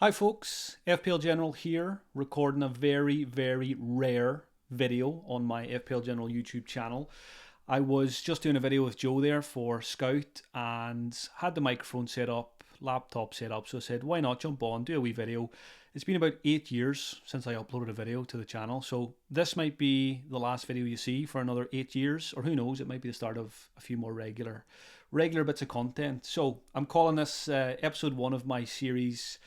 Hi folks, FPL General here, recording a very, very rare video on my FPL General YouTube channel. I was just doing a video with Joe there for Scout and had the microphone set up, laptop set up, so I said why not jump on, do a wee video. It's been about 8 years since I uploaded a video to the channel, so this might be the last video you see for another 8 years, or who knows, it might be the start of a few more regular bits of content. So I'm calling this episode 1 of my series,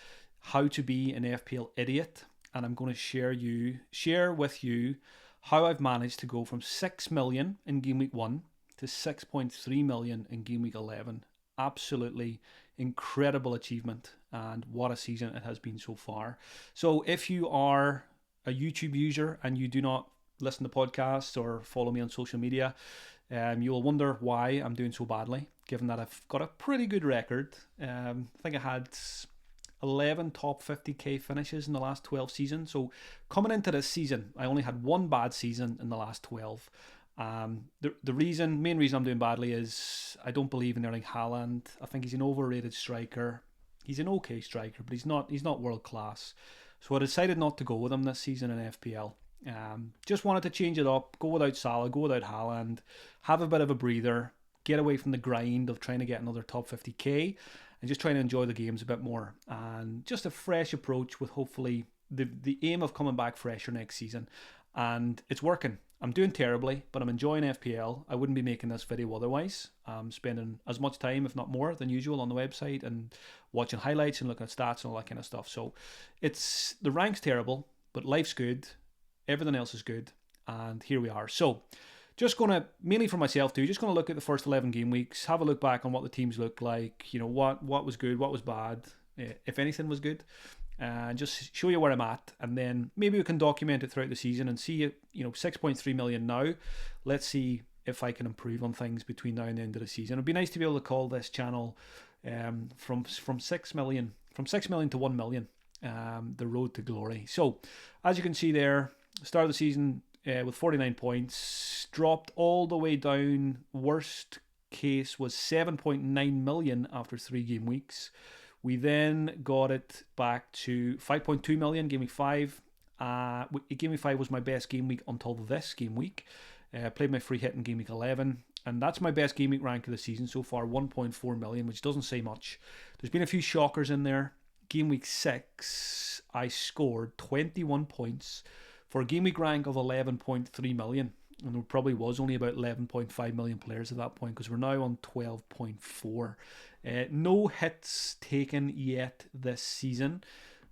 How to Be an FPL Idiot, and I'm going to share with you how I've managed to go from 6 million in game week 1 to 6.3 million in game week 11. Absolutely incredible achievement, and what a season it has been so far. So if you are a YouTube user and you do not listen to podcasts or follow me on social media, you will wonder why I'm doing so badly, given that I've got a pretty good record. I think I had 11 top 50k finishes in the last 12 seasons. So coming into this season, I only had one bad season in the last 12. The main reason I'm doing badly is I don't believe in Erling Haaland. I think he's an overrated striker. He's an okay striker, but he's not world class. So I decided not to go with him this season in FPL. Just wanted to change it up, go without Salah, go without Haaland, have a bit of a breather, get away from the grind of trying to get another top 50k, and just trying to enjoy the games a bit more, and just a fresh approach with hopefully the aim of coming back fresher next season. And it's working. I'm doing terribly, but I'm enjoying FPL. I wouldn't be making this video otherwise. I'm spending as much time, if not more, than usual on the website and watching highlights and looking at stats and all that kind of stuff. So the rank's terrible, but life's good. Everything else is good. And here we are. So just going to, mainly for myself too, just going to look at the first 11 game weeks, have a look back on what the teams look like, what was good, what was bad, if anything was good, and just show you where I'm at. And then maybe we can document it throughout the season and see, 6.3 million now. Let's see if I can improve on things between now and the end of the season. It'd be nice to be able to call this channel from 6 million to 1 million, the road to glory. So as you can see there, start of the season, with 49 points, dropped all the way down. Worst case was 7.9 million after 3 game weeks. We then got it back to 5.2 million game week 5. Game week 5 was my best game week until this game week. Played my free hit in game week 11, and that's my best game week rank of the season so far, 1.4 million, which doesn't say much. There's been a few shockers in there. Game week 6, I scored 21 points for a game week rank of 11.3 million. And there probably was only about 11.5 million players at that point, because we're now on 12.4. No hits taken yet this season.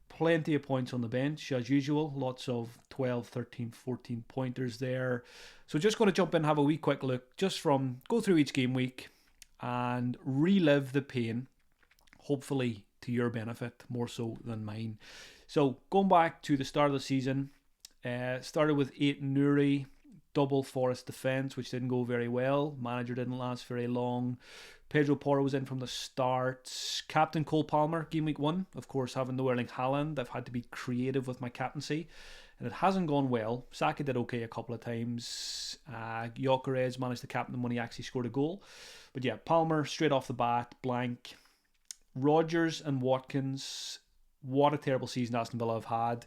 Plenty of points on the bench, as usual. Lots of 12, 13, 14 pointers there. So just going to jump in and have a wee quick look, go through each game week and relive the pain, hopefully to your benefit more so than mine. So going back to the start of the season, started with 8 Nuri, double Forest defence, which didn't go very well. Manager didn't last very long. Pedro Porro was in from the start. Captain Cole Palmer, game week 1. Of course, having no Erling Haaland, I've had to be creative with my captaincy, and it hasn't gone well. Saka did okay a couple of times. Gyökeres managed to captain him when he actually scored a goal. But yeah, Palmer, straight off the bat, blank. Rodgers and Watkins, what a terrible season Aston Villa have had.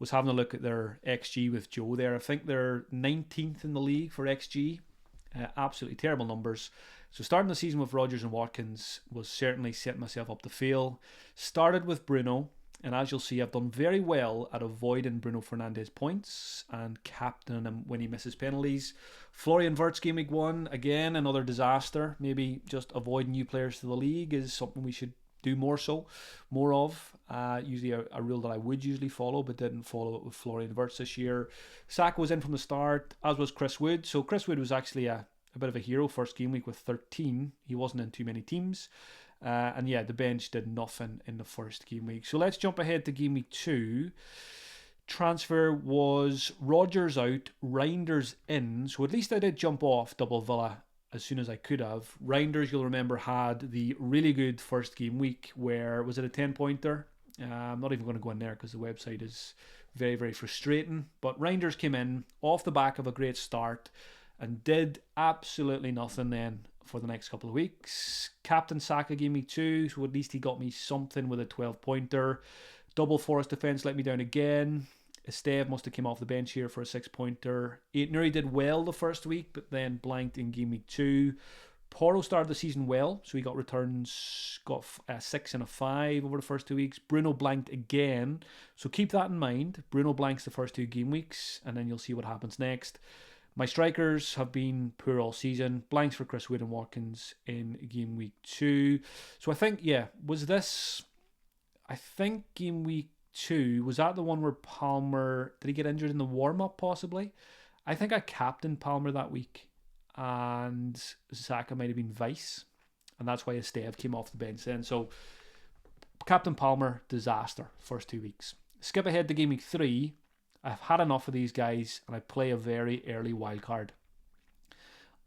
Was having a look at their XG with Joe there. I think they're 19th in the league for XG. Absolutely terrible numbers. So starting the season with Rodgers and Watkins was certainly setting myself up to fail. Started with Bruno, and as you'll see, I've done very well at avoiding Bruno Fernandes points and captaining him when he misses penalties. Florian Wirtz game week 1, again another disaster. Maybe just avoiding new players to the league is something we should do more of. Usually a rule that I would usually follow, but didn't follow it with Florian Wirtz this year. Saka was in from the start, as was Chris Wood. So Chris Wood was actually a bit of a hero first game week with 13. He wasn't in too many teams. And yeah, the bench did nothing in the first game week. So let's jump ahead to game week 2. Transfer was Rodgers out, Reinders in. So at least I did jump off double Villa as soon as I could have. Reinders, you'll remember, had the really good first game week where, was it a 10-pointer? I'm not even going to go in there because the website is very, very frustrating. But Reinders came in off the back of a great start and did absolutely nothing then for the next couple of weeks. Captain Saka gave me 2, so at least he got me something with a 12-pointer. Double Forest defence let me down again. Esteve must have came off the bench here for a 6-pointer. Aitnuri did well the first week, but then blanked in game week 2. Porro started the season well, so he got returns, got a 6 and a 5 over the first 2 weeks. Bruno blanked again, so keep that in mind. Bruno blanks the first 2 game weeks, and then you'll see what happens next. My strikers have been poor all season. Blanks for Chris Wood and Watkins in game week 2. So I think, I think game week 2, was that the one where Palmer, did he get injured in the warm-up possibly? I think I captained Palmer that week, and Saka might have been vice, and that's why Esteve came off the bench then. So Captain Palmer, disaster first 2 weeks. Skip ahead to game week 3. I've had enough of these guys, and I play a very early wild card.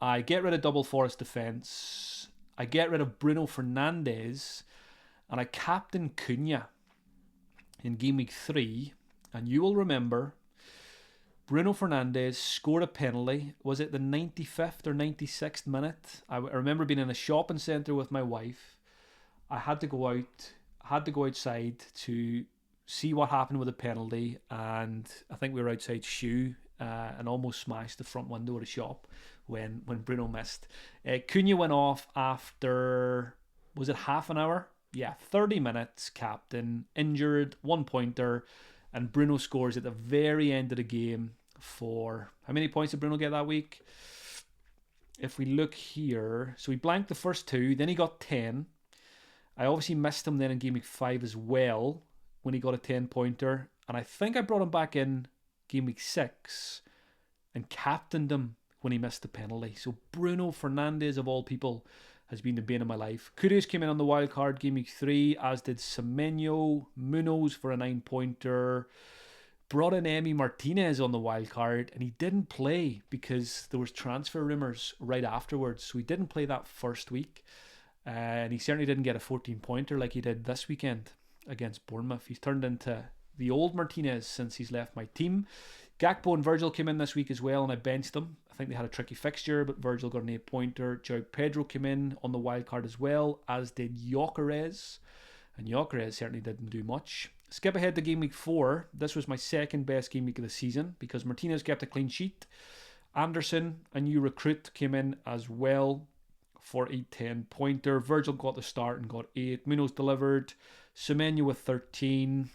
I get rid of Double Forest defence. I get rid of Bruno Fernandes, and I captain Cunha in game week 3. And you will remember, Bruno Fernandes scored a penalty. Was it the 95th or 96th minute? I remember being in a shopping centre with my wife. I had to go outside to see what happened with the penalty, and I think we were outside Shoe and almost smashed the front window of the shop when Bruno missed. Cunha went off after, was it half an hour? Yeah, 30 minutes, captain, injured, 1-pointer, and Bruno scores at the very end of the game for, how many points did Bruno get that week? If we look here, so he blanked the first 2, then he got 10. I obviously missed him then in game week 5 as well, when he got a 10-pointer, and I think I brought him back in game week 6 and captained him when he missed the penalty. So Bruno Fernandes, of all people, has been the bane of my life. Kudus came in on the wild card game week 3, as did Semenyo. Munoz for a 9-pointer. Brought in Emi Martinez on the wild card, and he didn't play because there was transfer rumours right afterwards. So he didn't play that first week, and he certainly didn't get a 14-pointer like he did this weekend against Bournemouth. He's turned into the old Martinez since he's left my team. Gakpo and Virgil came in this week as well, and I benched them. I think they had a tricky fixture, but Virgil got an 8-pointer. João Pedro came in on the wild card as well, as did Gyökeres, and Gyökeres certainly didn't do much. Skip ahead to game week 4. This was my second best game week of the season because Martinez kept a clean sheet. Anderson, a new recruit, came in as well for a 10-pointer. Virgil got the start and got 8. Munoz delivered. Semenyo with 13.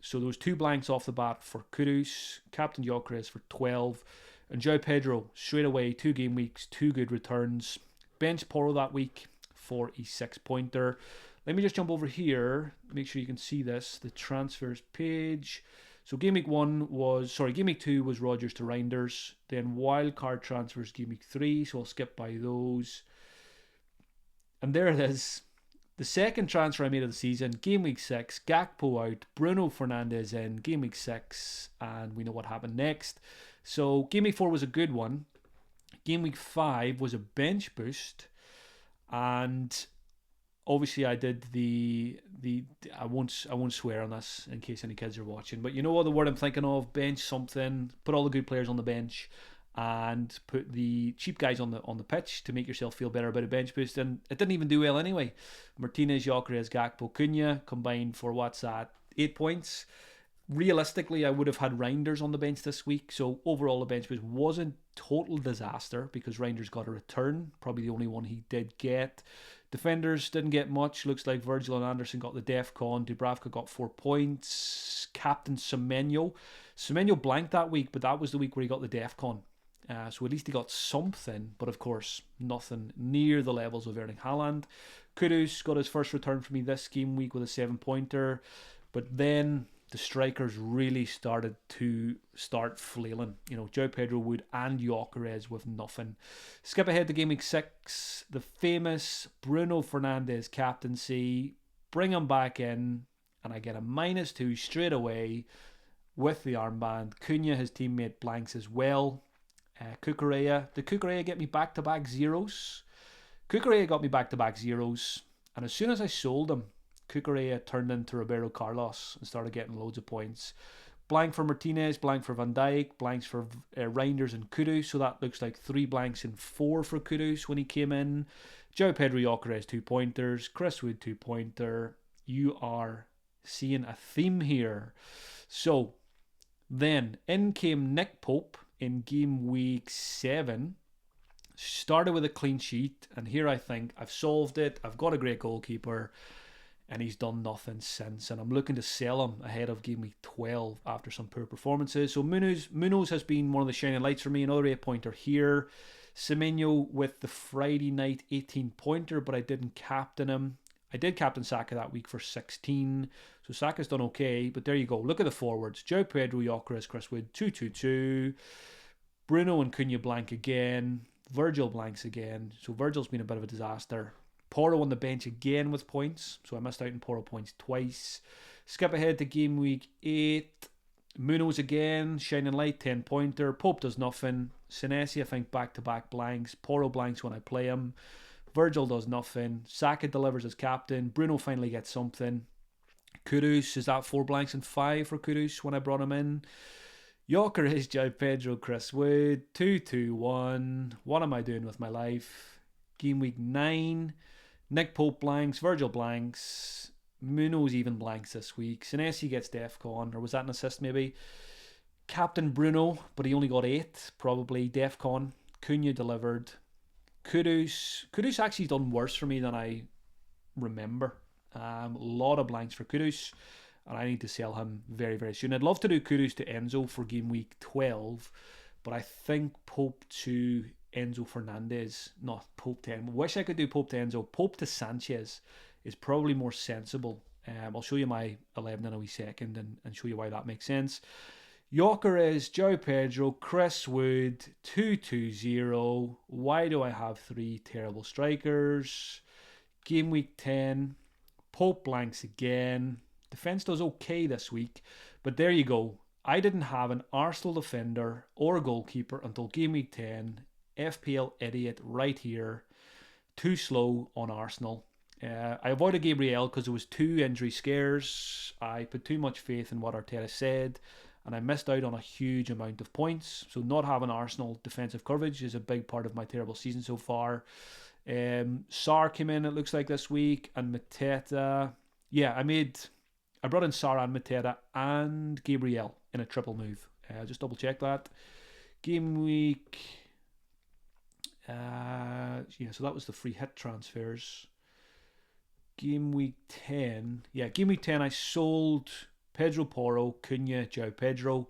So there was 2 blanks off the bat for Kudus. Captain Gyökeres for 12. And João Pedro, straight away, 2 game weeks, 2 good returns. Bench Porro that week for a 6-pointer. Let me just jump over here, make sure you can see this, the transfers page. So game week 2 was Rodgers to Reinders. Then wildcard transfers game week 3, so I'll skip by those. And there it is. The second transfer I made of the season, game week 6, Gakpo out, Bruno Fernandes in, game week 6, and we know what happened next. So game week 4 was a good one. Game week 5 was a bench boost, and obviously I did I won't swear on this in case any kids are watching, but you know what the word I'm thinking of, bench something, put all the good players on the bench, and put the cheap guys on the pitch to make yourself feel better about a bench boost, and it didn't even do well anyway. Martinez, Gyökeres, Gakpo, Cunha combined for what's that, 8 points. Realistically, I would have had Reinders on the bench this week, so overall the bench boost wasn't total disaster because Reinders got a return, probably the only one he did get. Defenders didn't get much. Looks like Virgil and Anderson got the DEFCON. Dubravka got 4 points. Captain Semenyo blanked that week, but that was the week where he got the DEFCON. So at least he got something, but of course, nothing near the levels of Erling Haaland. Kudus got his first return for me this game week with a 7-pointer, but then the strikers really started flailing. You know, João Pedro, Wood, and Gyökeres with nothing. Skip ahead to game week 6. The famous Bruno Fernandes captaincy. Bring him back in, and I get a -2 straight away with the armband. Cunha, his teammate, blanks as well. Cucurella. Did Cucurella get me back-to-back zeros? Cucurella got me back-to-back zeros, and as soon as I sold him, Cucurella turned into Roberto Carlos and started getting loads of points. Blank for Martinez, blank for Van Dijk, blanks for Reinders and Kudus, so that looks like 3 blanks and 4 for Kudus when he came in. João Pedro, Gyökeres, 2-pointers. Chris Wood, 2-pointer. You are seeing a theme here. So then in came Nick Pope in game week 7. Started with a clean sheet, and here I think I've solved it. I've got a great goalkeeper, and he's done nothing since. And I'm looking to sell him ahead of game week 12 after some poor performances. So Munoz has been one of the shining lights for me. Another 8-pointer here. Semenyo with the Friday night 18-pointer, but I didn't captain him. I did captain Saka that week for 16. So Saka's done okay, but there you go. Look at the forwards. João Pedro, Gyökeres, Chris Wood, 2-2-2. Bruno and Cunha blank again. Virgil blanks again. So Virgil's been a bit of a disaster. Porro on the bench again with points. So I missed out on Porro points twice. Skip ahead to game week 8. Munoz again. Shining light, 10-pointer. Pope does nothing. Senesi, I think, back-to-back blanks. Porro blanks when I play him. Virgil does nothing. Saka delivers as captain. Bruno finally gets something. Kudus, is that 4 blanks and 5 for Kudus when I brought him in? Gyökeres, João Pedro, Chris Wood, 2-2-1. What am I doing with my life? Game week 9. Nick Pope blanks, Virgil blanks. Munoz even blanks this week. Senesi gets DEFCON, or was that an assist maybe? Captain Bruno, but he only got 8, probably. DEFCON. Cunha delivered. Kudus actually done worse for me than I remember. A lot of blanks for Kudus, and I need to sell him very, very soon. I'd love to do Kudus to Enzo for game week 12, but I think Pope to Enzo Fernandez, not Pope to Enzo. Wish I could do Pope to Enzo. Pope to Sanchez is probably more sensible. I'll show you my 11 in a wee second and show you why that makes sense. Gyökeres, João Pedro, Chris Wood, 2-2-0. Why do I have 3 terrible strikers? Game week 10, Pope blanks again. Defence does okay this week, but there you go. I didn't have an Arsenal defender or goalkeeper until game week 10. FPL idiot right here. Too slow on Arsenal. I avoided Gabriel because there was 2 injury scares. I put too much faith in what Arteta said, and I missed out on a huge amount of points. So not having Arsenal defensive coverage is a big part of my terrible season so far. Sarr came in, it looks like, this week, and Mateta. Yeah, I brought in Sarr and Mateta and Gabriel in a triple move. Just double check that. Game week. So that was the free hit transfers. Game week 10. Yeah, game week 10 I sold Pedro Porro, Cunha, João Pedro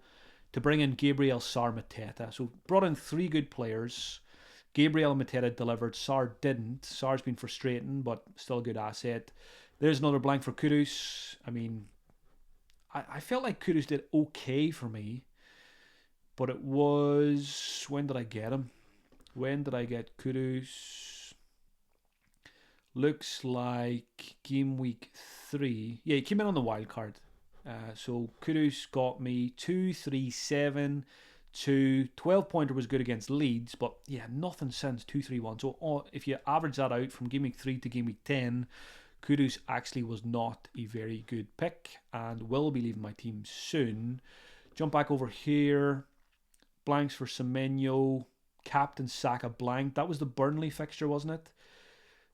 to bring in Gabriel, Sarr, Mateta. So brought in 3 good players. Gabriel and Mateta delivered. Sarr didn't. Sarr's been frustrating, but still a good asset. There's another blank for Kudus. I mean, I felt like Kudus did okay for me, but it was... When did I get him? When did I get Kudus? Looks like game week 3. Yeah, he came in on the wild card. So Kudus got me 2-3-7 to 12-pointer was good against Leeds, but yeah, nothing since 2-3-1. So if you average that out from game week 3 to game week 10, Kudus actually was not a very good pick and will be leaving my team soon. Jump back over here. Blanks for Semenyo. Captain Saka blank. That was the Burnley fixture, wasn't it?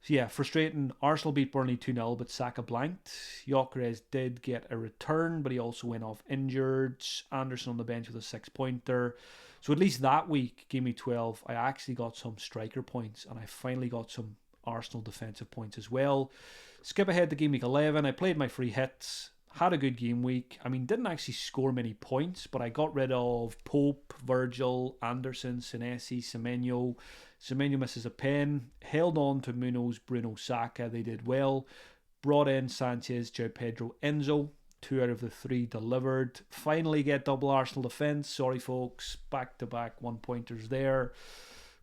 So yeah, frustrating. Arsenal beat Burnley 2-0, but Saka blanked. Gyökeres did get a return, but he also went off injured. Anderson on the bench with a 6-pointer. So at least that week, game week 12, I actually got some striker points, and I finally got some Arsenal defensive points as well. Skip ahead to game week 11. I played my free hits. Had a good game week. I mean, didn't actually score many points, but I got rid of Pope, Virgil, Anderson, Senesi, Semenyo. Semenyo misses a pen. Held on to Munoz, Bruno, Saka. They did well. Brought in Sanchez, João Pedro, Enzo. 2 out of the 3 delivered. Finally get double Arsenal defence. Sorry, folks. Back-to-back 1-pointers there.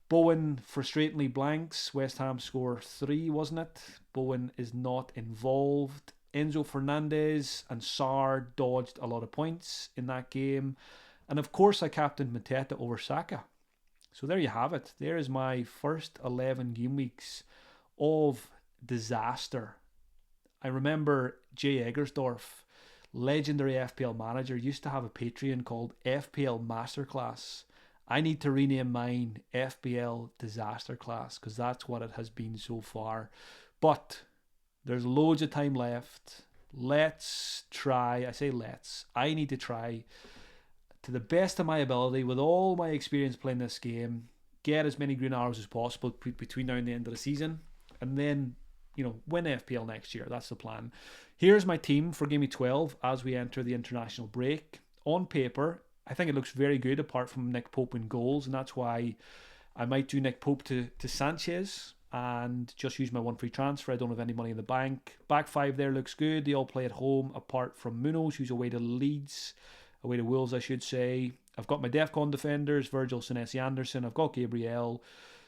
Bowen frustratingly blanks. West Ham score 3, wasn't it? Bowen is not involved. Enzo Fernandez and Sarr dodged a lot of points in that game. And of course I captained Mateta over Saka. So there you have it. There is my first 11 game weeks of disaster. I remember Jay Eggersdorf, legendary FPL manager, used to have a Patreon called FPL Masterclass. I need to rename mine FPL Disasterclass because that's what it has been so far. But there's loads of time left. let's try. I say let's. I need to try to the best of my ability, with all my experience playing this game, get as many green arrows as possible between now and the end of the season, and then, win FPL next year. That's the plan. Here's my team for Gw12 as we enter the international break. On paper, I think it looks very good apart from Nick Pope in goals, and that's why I might do Nick Pope to Sanchez and just use my one free transfer. I don't have any money in the bank. Back five there looks good. They all play at home apart from Munoz, who's away to Wolves, I should say. I've got my DEFCON defenders, Virgil, Senesi, Anderson. I've got Gabriel,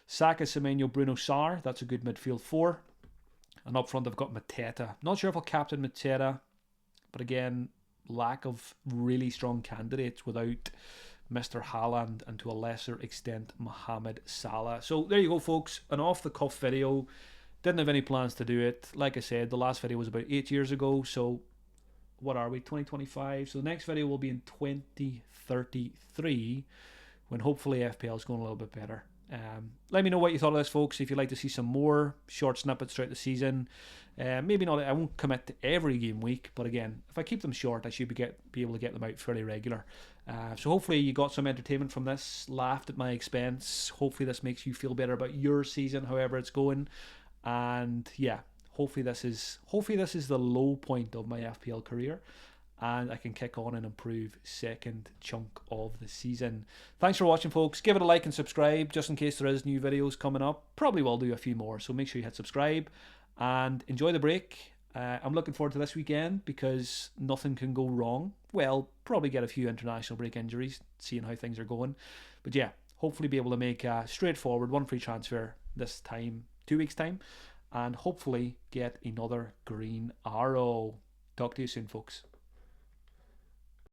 Saka, Semenyo, Bruno, Sarr. That's a good midfield four. And up front, I've got Mateta. Not sure if I'll captain Mateta, but again, lack of really strong candidates without Mr. Haaland and to a lesser extent Mohamed Salah. So there you go, folks. An off-the-cuff video. Didn't have any plans to do it. Like I said, the last video was about 8 years ago, so what are we, 2025? So the next video will be in 2033, when hopefully FPL is going a little bit better. Let me know what you thought of this, folks. If you'd like to see some more short snippets throughout the season, maybe not. I won't commit to every game week, but again, if I keep them short, I should be able to get them out fairly regular. So hopefully you got some entertainment from this, laughed at my expense. Hopefully this makes you feel better about your season, however it's going. And yeah, hopefully this is the low point of my FPL career, and I can kick on and improve second chunk of the season. Thanks for watching, folks. Give it a like and subscribe just in case there is new videos coming up. Probably will do a few more, so make sure you hit subscribe and enjoy the break. I'm looking forward to this weekend because nothing can go wrong. Well, probably get a few international break injuries, seeing how things are going. But yeah, hopefully be able to make a straightforward one free transfer this time, 2 weeks time, and hopefully get another green arrow. Talk to you soon, folks.